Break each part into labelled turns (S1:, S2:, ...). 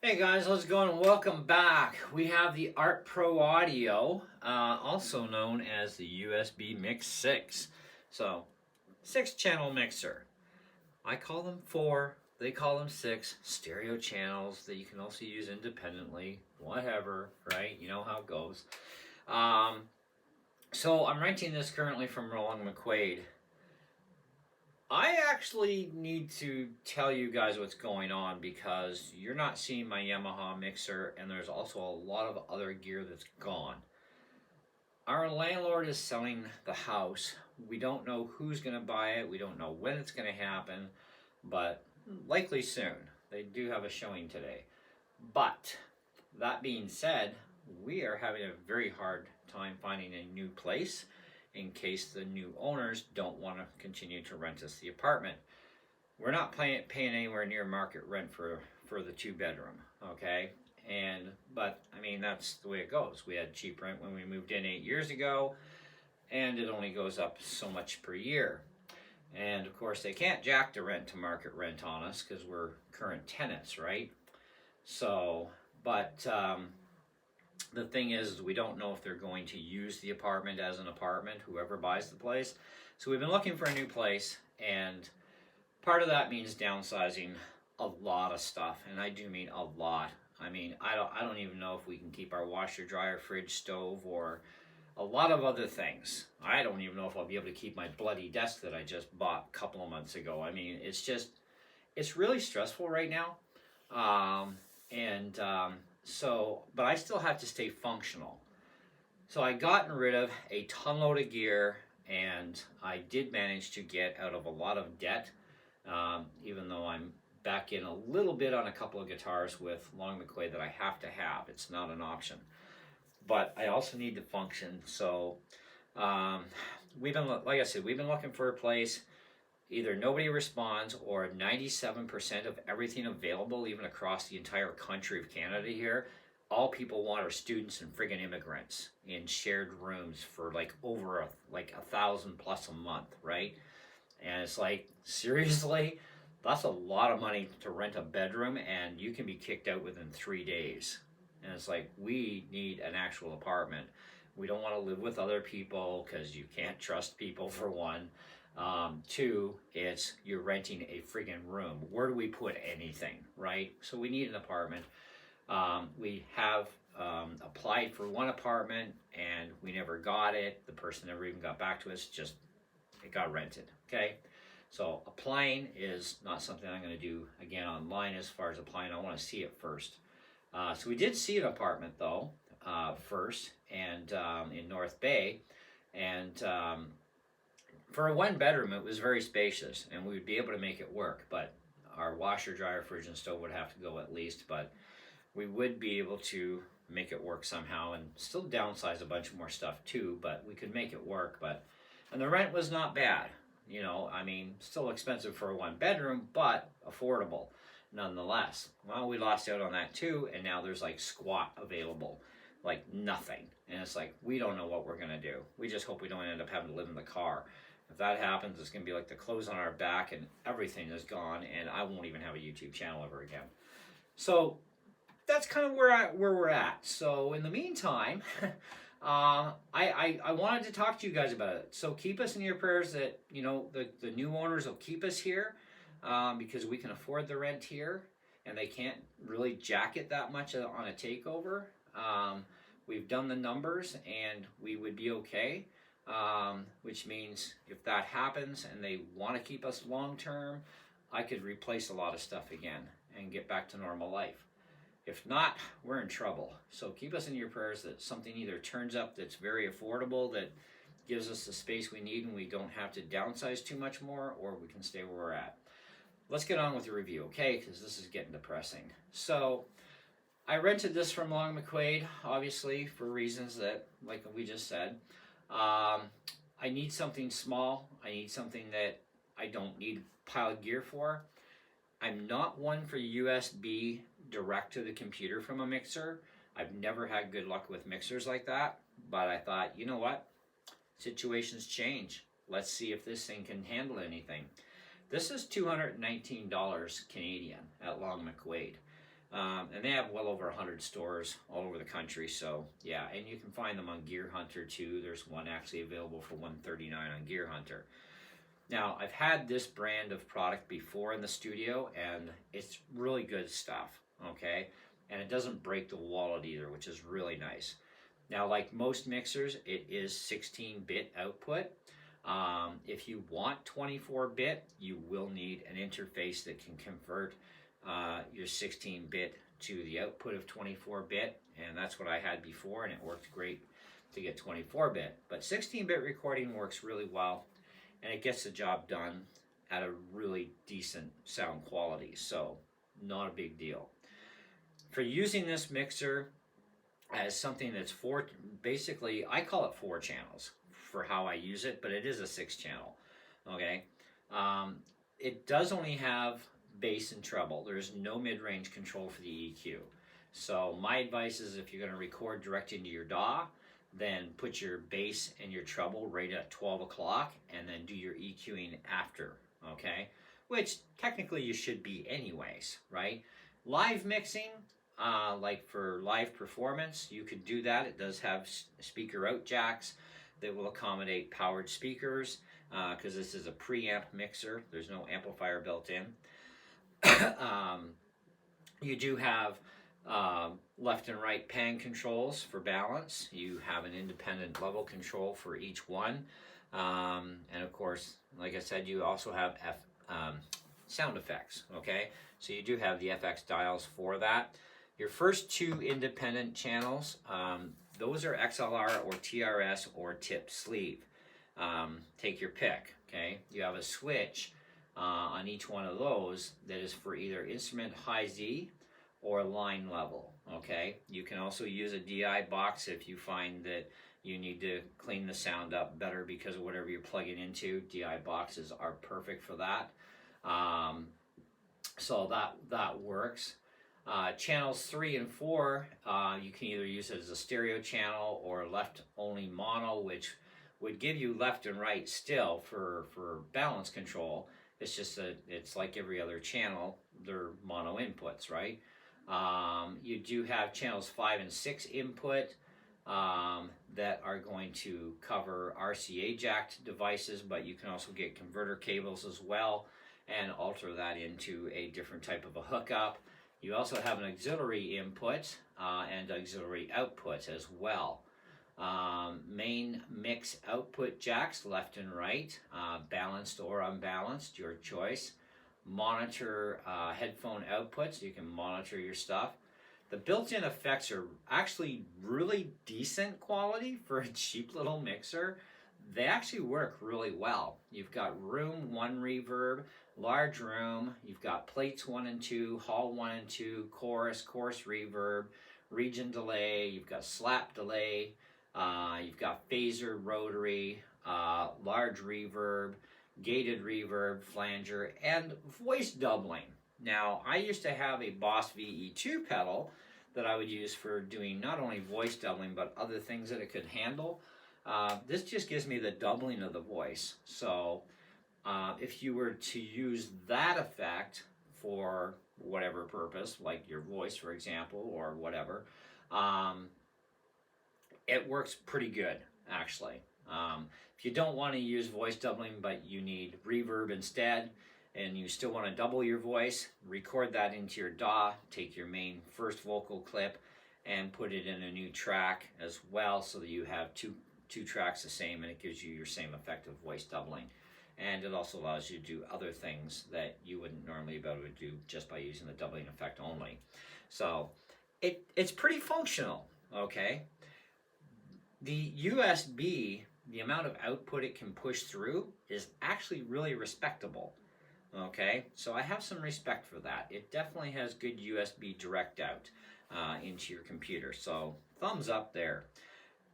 S1: Hey guys, how's it going? And welcome back. We have the ART Audio, also known as the USB-MIX6. So, 6-channel mixer. I call them 4, they call them 6 stereo channels that you can also use independently, whatever, right? You know how it goes. So I'm renting this currently from Roland McQuaid. I actually need to tell you guys what's going on because you're not seeing my Yamaha mixer, and there's also a lot of other gear that's gone. Our landlord is selling the house. We don't know who's going to buy it. We don't know when it's going to happen, but likely soon. They do have a showing today. But that being said, we are having a very hard time finding a new place in case the new owners don't want to continue to rent us the apartment. We're not paying anywhere near market rent for the 2-bedroom, okay? But I mean, that's the way it goes. We had cheap rent when we moved in 8 years ago, and it only goes up so much per year. And of course, they can't jack the rent to market rent on us because we're current tenants, right? So, but the thing is we don't know if they're going to use the apartment as an apartment, whoever buys the place. So we've been looking for a new place, and part of that means downsizing a lot of stuff, and I do mean a lot. I mean, I don't even know if we can keep our washer, dryer, fridge, stove, or a lot of other things. I don't even know if I'll be able to keep my bloody desk that I just bought a couple of months ago. I mean, it's really stressful right now. So, but I still have to stay functional. So I gotten rid of a ton load of gear, and I did manage to get out of a lot of debt, even though I'm back in a little bit on a couple of guitars with Long McQuaid that I have to have. It's not an option. But I also need to function. So we've been, like I said, we've been looking for a place. Either nobody responds, or 97% of everything available, even across the entire country of Canada here, all people want are students and friggin' immigrants in shared rooms for like over $1,000+ a month, right? And it's like, seriously, that's a lot of money to rent a bedroom, and you can be kicked out within 3 days. And it's like, we need an actual apartment. We don't want to live with other people because you can't trust people, for one. 2, it's you're renting a friggin' room. Where do we put anything, right? So we need an apartment. We have applied for one apartment, and we never got it. The person never even got back to us. Just, it got rented, okay? So applying is not something I'm going to do again online. As far as applying, I want to see it first. So we did see an apartment, though, first, and in North Bay, and for a 1-bedroom, it was very spacious, and we would be able to make it work, but our washer, dryer, fridge, and stove would have to go at least, but we would be able to make it work somehow and still downsize a bunch more stuff too, but we could make it work. And the rent was not bad, you know, I mean, still expensive for a 1-bedroom, but affordable nonetheless. Well, we lost out on that too, and now there's like squat available, like nothing, and it's like, we don't know what we're gonna do. We just hope we don't end up having to live in the car. If that happens, it's going to be like the clothes on our back and everything is gone, and I won't even have a YouTube channel ever again. So that's kind of where we're at. So in the meantime, I wanted to talk to you guys about it. So keep us in your prayers that, you know, the new owners will keep us here, because we can afford the rent here, and they can't really jack it that much on a takeover. We've done the numbers, and we would be okay. Which means if that happens and they want to keep us long term, I could replace a lot of stuff again and get back to normal life. If not, we're in trouble. So keep us in your prayers that something either turns up that's very affordable, that gives us the space we need and we don't have to downsize too much more, or we can stay where we're at. Let's get on with the review, okay? Because this is getting depressing. So I rented this from Long McQuaid, obviously, for reasons that, like we just said. I need something small. I need something that I don't need a pile of gear for. I'm not one for USB direct to the computer from a mixer. I've never had good luck with mixers like that, but I thought, you know what? Situations change. Let's see if this thing can handle anything. This is $219 Canadian at Long McQuaid. And they have well over 100 stores all over the country. So yeah, and you can find them on Gear Hunter too. There's one actually available for $139 on Gear Hunter. Now, I've had this brand of product before in the studio, and it's really good stuff, okay? And it doesn't break the wallet either, which is really nice. Now, like most mixers, it is 16-bit output. If you want 24-bit, you will need an interface that can convert your 16-bit to the output of 24-bit, and that's what I had before, and it worked great to get 24-bit. But 16-bit recording works really well, and it gets the job done at a really decent sound quality, so not a big deal. For using this mixer as something that's basically, I call it 4 channels for how I use it, but it is a 6 channel, okay? It does only have bass and treble. There's no mid-range control for the EQ. So my advice is if you're going to record direct into your DAW, then put your bass and your treble right at 12 o'clock and then do your EQing after, okay? Which technically you should be anyways, right? Live mixing, like for live performance, you could do that. It does have speaker out jacks that will accommodate powered speakers because this is a preamp mixer. There's no amplifier built in. You do have left and right pan controls for balance. You have an independent level control for each one. And of course, like I said, you also have sound effects, okay? So you do have the FX dials for that. Your first 2 independent channels, those are XLR or TRS or tip sleeve. Take your pick, okay? You have a switch on each one of those that is for either instrument high Z or line level, okay? You can also use a DI box if you find that you need to clean the sound up better because of whatever you're plugging into. DI boxes are perfect for that. So that works. Channels 3 and 4, you can either use it as a stereo channel or left-only mono, which would give you left and right still for balance control. It's just that it's like every other channel, they're mono inputs, right? You do have channels 5 and 6 input that are going to cover RCA jacked devices, but you can also get converter cables as well and alter that into a different type of a hookup. You also have an auxiliary input and auxiliary output as well. Main mix output jacks left and right, balanced or unbalanced, your choice. Monitor headphone outputs, you can monitor your stuff. The built-in effects are actually really decent quality for a cheap little mixer. They actually work really well. You've got room 1 reverb, large room, you've got plates 1 and 2, hall 1 and 2, chorus reverb, region delay, you've got slap delay, you've got phaser rotary, large reverb, gated reverb, flanger, and voice doubling. Now, I used to have a Boss VE2 pedal that I would use for doing not only voice doubling, but other things that it could handle. This just gives me the doubling of the voice. So if you were to use that effect for whatever purpose, like your voice, for example, or whatever, it works pretty good, actually. If you don't want to use voice doubling, but you need reverb instead, and you still want to double your voice, record that into your DAW, take your main first vocal clip, and put it in a new track as well, so that you have two tracks the same, and it gives you your same effect of voice doubling. And it also allows you to do other things that you wouldn't normally be able to do just by using the doubling effect only. So it's pretty functional, okay? The USB, the amount of output it can push through is actually really respectable, okay? So I have some respect for that. It definitely has good USB direct out into your computer, so thumbs up there.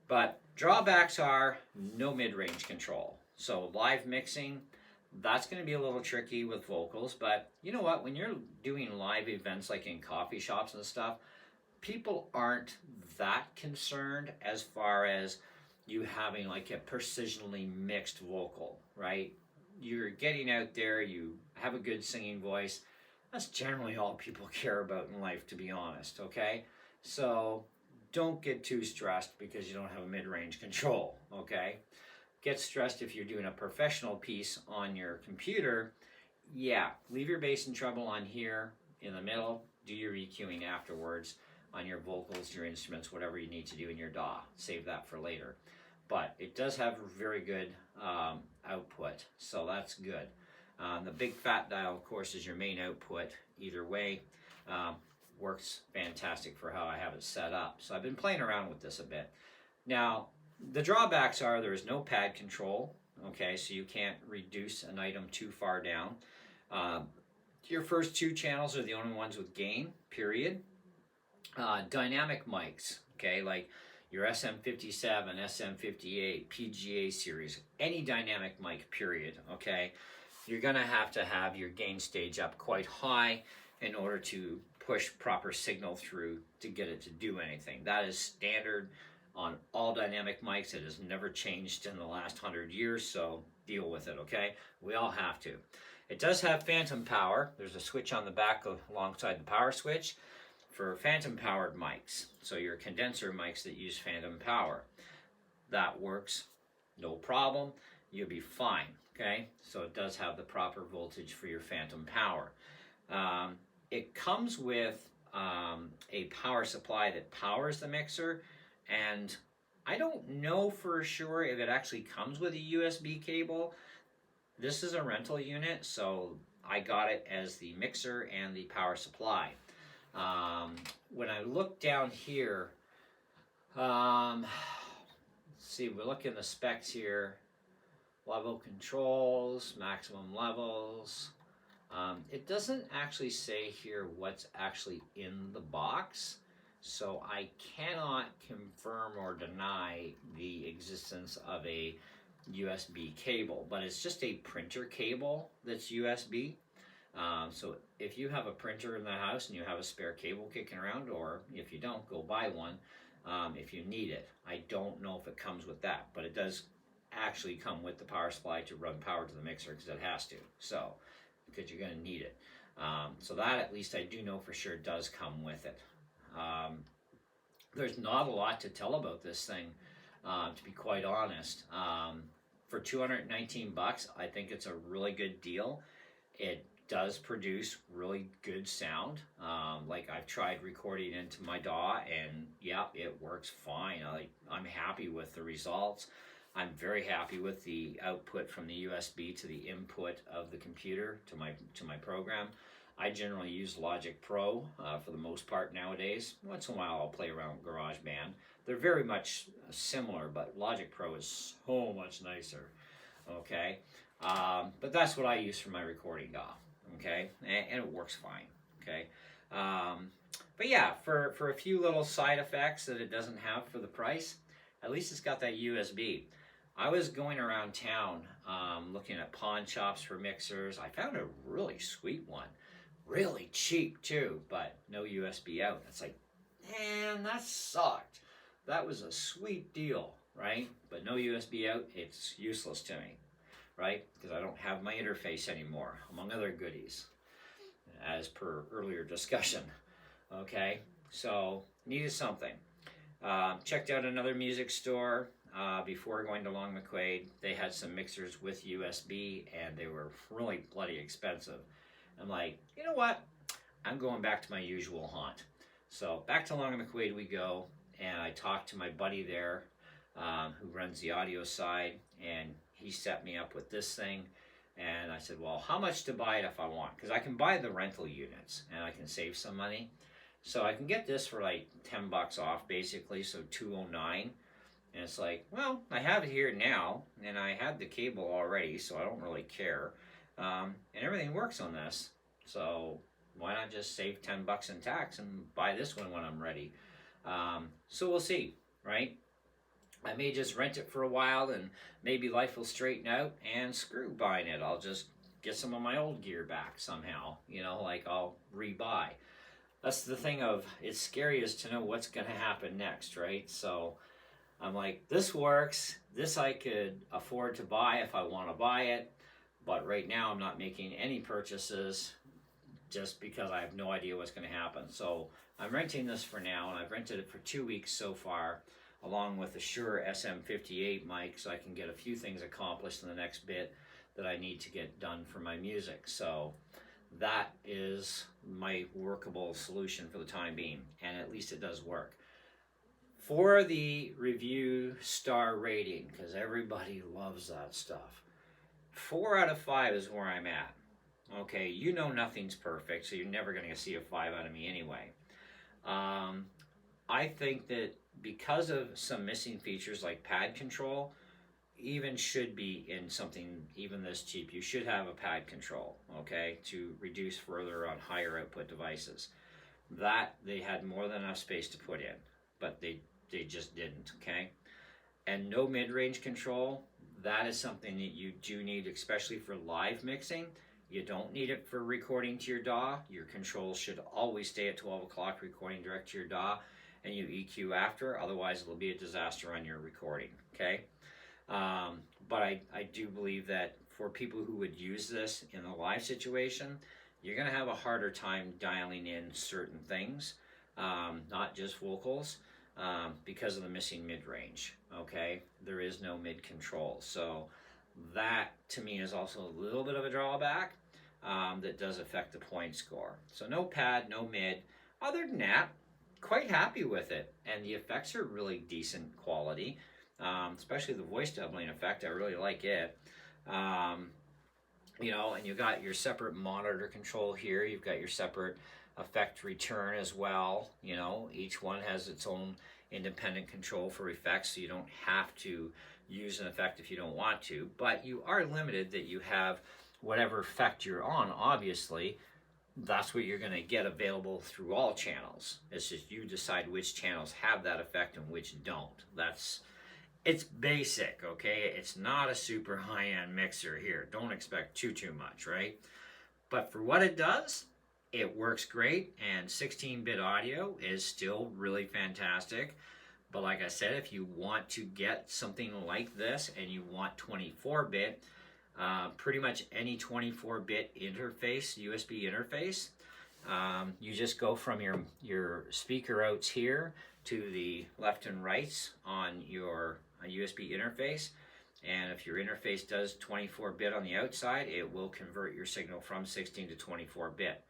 S1: But drawbacks are no mid-range control. So live mixing, that's going to be a little tricky with vocals, but you know what? When you're doing live events like in coffee shops and stuff, people aren't that concerned as far as you having like a precisionally mixed vocal, right? You're getting out there, you have a good singing voice. That's generally all people care about in life, to be honest, okay? So don't get too stressed because you don't have a mid-range control, okay? Get stressed if you're doing a professional piece on your computer. Yeah, leave your bass and treble on here in the middle. Do your EQing afterwards on your vocals, your instruments, whatever you need to do in your DAW. Save that for later. But it does have very good output, so that's good. The big fat dial, of course, is your main output either way. Works fantastic for how I have it set up. So I've been playing around with this a bit. Now, the drawbacks are there is no pad control, okay, so you can't reduce an item too far down. Your first two channels are the only ones with gain, period. Dynamic mics, okay, like your SM57, SM58, PGA series, any dynamic mic, period, okay, you're going to have your gain stage up quite high in order to push proper signal through to get it to do anything. That is standard on all dynamic mics. It has never changed in the last 100 years, so deal with it, okay? We all have to. It does have phantom power. There's a switch on the back alongside the power switch for phantom powered mics. So your condenser mics that use phantom power. That works, no problem. You'll be fine, okay? So it does have the proper voltage for your phantom power. It comes with a power supply that powers the mixer, and I don't know for sure if it actually comes with a USB cable. This is a rental unit, so I got it as the mixer and the power supply. When I look down here, let's see, we look in the specs here, level controls, maximum levels. It doesn't actually say here what's actually in the box, so I cannot confirm or deny the existence of a USB cable, but it's just a printer cable that's USB. So if you have a printer in the house and you have a spare cable kicking around, or if you don't, go buy one if you need it. I don't know if it comes with that, but it does actually come with the power supply to run power to the mixer because it has to. So because you're going to need it. So that at least I do know for sure does come with it. There's not a lot to tell about this thing, to be quite honest. For 219 bucks, I think it's a really good deal. It does produce really good sound. Like I've tried recording into my DAW, and yeah, it works fine. I'm happy with the results. I'm very happy with the output from the USB to the input of the computer to my program. I generally use Logic Pro for the most part nowadays. Once in a while I'll play around with GarageBand. They're very much similar, but Logic Pro is so much nicer, okay? But that's what I use for my recording DAW, okay? And it works fine, okay? But yeah, for a few little side effects that it doesn't have for the price, at least it's got that USB. I was going around town looking at pawn shops for mixers. I found a really sweet one. Really cheap too, but no USB out. It's like, man, that sucked. That was a sweet deal, right? But no USB out, it's useless to me, right? Because I don't have my interface anymore, among other goodies, as per earlier discussion, okay? So, needed something. Checked out another music store before going to Long McQuaid. They had some mixers with USB, and they were really bloody expensive. I'm like, you know what? I'm going back to my usual haunt. So back to Long McQuaid we go, and I talked to my buddy there who runs the audio side, and he set me up with this thing. And I said, well, how much to buy it if I want? Because I can buy the rental units, and I can save some money. So I can get this for like 10 bucks off, basically, so $209. And it's like, well, I have it here now, and I had the cable already, so I don't really care. And everything works on this, so why not just save 10 bucks in tax and buy this one when I'm ready? So we'll see, right? I may just rent it for a while, and maybe life will straighten out, and screw buying it. I'll just get some of my old gear back somehow, you know, like I'll rebuy. That's the thing of, it's scary as to know what's going to happen next, right? So I'm like, this works. This I could afford to buy if I want to buy it. But right now I'm not making any purchases just because I have no idea what's going to happen. So I'm renting this for now, and I've rented it for 2 weeks so far, along with the Shure SM58 mic, so I can get a few things accomplished in the next bit that I need to get done for my music. So that is my workable solution for the time being, and at least it does work. For the review star rating, because everybody loves that stuff, 4 out of 5 is where I'm at. Okay, you know nothing's perfect, so you're never going to see a 5 out of me anyway. I think that because of some missing features like pad control, even should be in something even this cheap. You should have a pad control, okay, to reduce further on higher output devices. That they had more than enough space to put in, but they just didn't, okay? And no mid-range control, that is something that you do need, especially for live mixing. You don't need it for recording to your DAW. Your controls should always stay at 12 o'clock recording direct to your DAW, and you EQ after, otherwise it'll be a disaster on your recording, okay? But I do believe that for people who would use this in a live situation, you're gonna have a harder time dialing in certain things, not just vocals, because of the missing mid-range, okay? There is no mid control. So that, to me, is also a little bit of a drawback that does affect the point score. So no pad, no mid. Other than that, quite happy with it. And the effects are really decent quality, especially the voice doubling effect. I really like it. You know, and you've got your separate monitor control here. You've got your separate effect return as well. You know, each one has its own independent control for effects, so you don't have to use an effect if you don't want to, but you are limited that you have whatever effect you're on. Obviously, that's what you're going to get available through all channels. It's just you decide which channels have that effect and which don't. It's basic, okay? It's not a super high-end mixer here. Don't expect too much, right? But for what it does, it works great, and 16-bit audio is still really fantastic. But like I said, if you want to get something like this and you want 24-bit, pretty much any 24-bit interface, USB interface, you just go from your speaker outs here to the left and rights on your USB interface. And if your interface does 24-bit on the outside, it will convert your signal from 16 to 24-bit.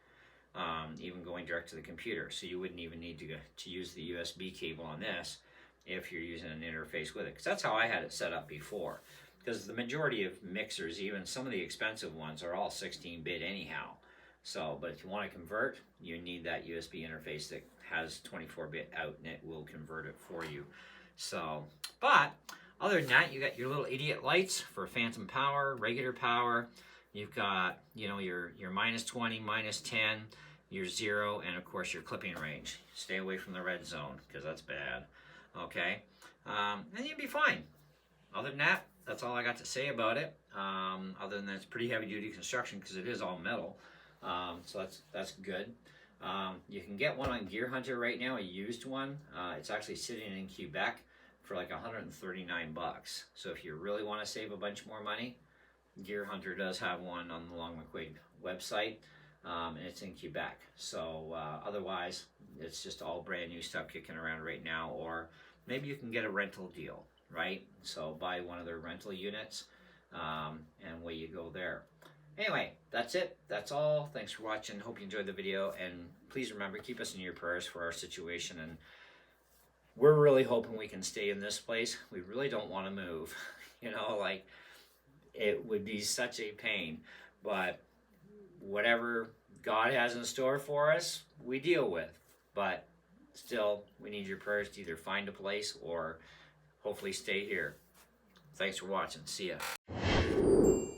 S1: Even going direct to the computer, so you wouldn't even need to use the USB cable on this if you're using an interface with it, because that's how I had it set up before, because the majority of mixers, even some of the expensive ones, are all 16-bit anyhow. So, but if you want to convert, you need that USB interface that has 24-bit out, and it will convert it for you. So, but other than that, you got your little idiot lights for phantom power, regular power. You've got, you know, your -20, -10, your 0, and of course your clipping range. Stay away from the red zone, because that's bad. Okay? And you'd be fine. Other than that, that's all I got to say about it. Other than that, it's pretty heavy duty construction because it is all metal. So that's good. You can get one on Gear Hunter right now, a used one. It's actually sitting in Quebec for like 139 bucks. So if you really want to save a bunch more money, Gear Hunter does have one on the Long McQuaid website, and it's in Quebec. So otherwise, it's just all brand new stuff kicking around right now, or maybe you can get a rental deal, right? So buy one of their rental units, and away you go there. Anyway, that's it. That's all. Thanks for watching. Hope you enjoyed the video, and please remember, keep us in your prayers for our situation, and we're really hoping we can stay in this place. We really don't want to move. You know, like, it would be such a pain, but whatever God has in store for us, we deal with. But still, we need your prayers to either find a place or hopefully stay here. Thanks for watching. See ya.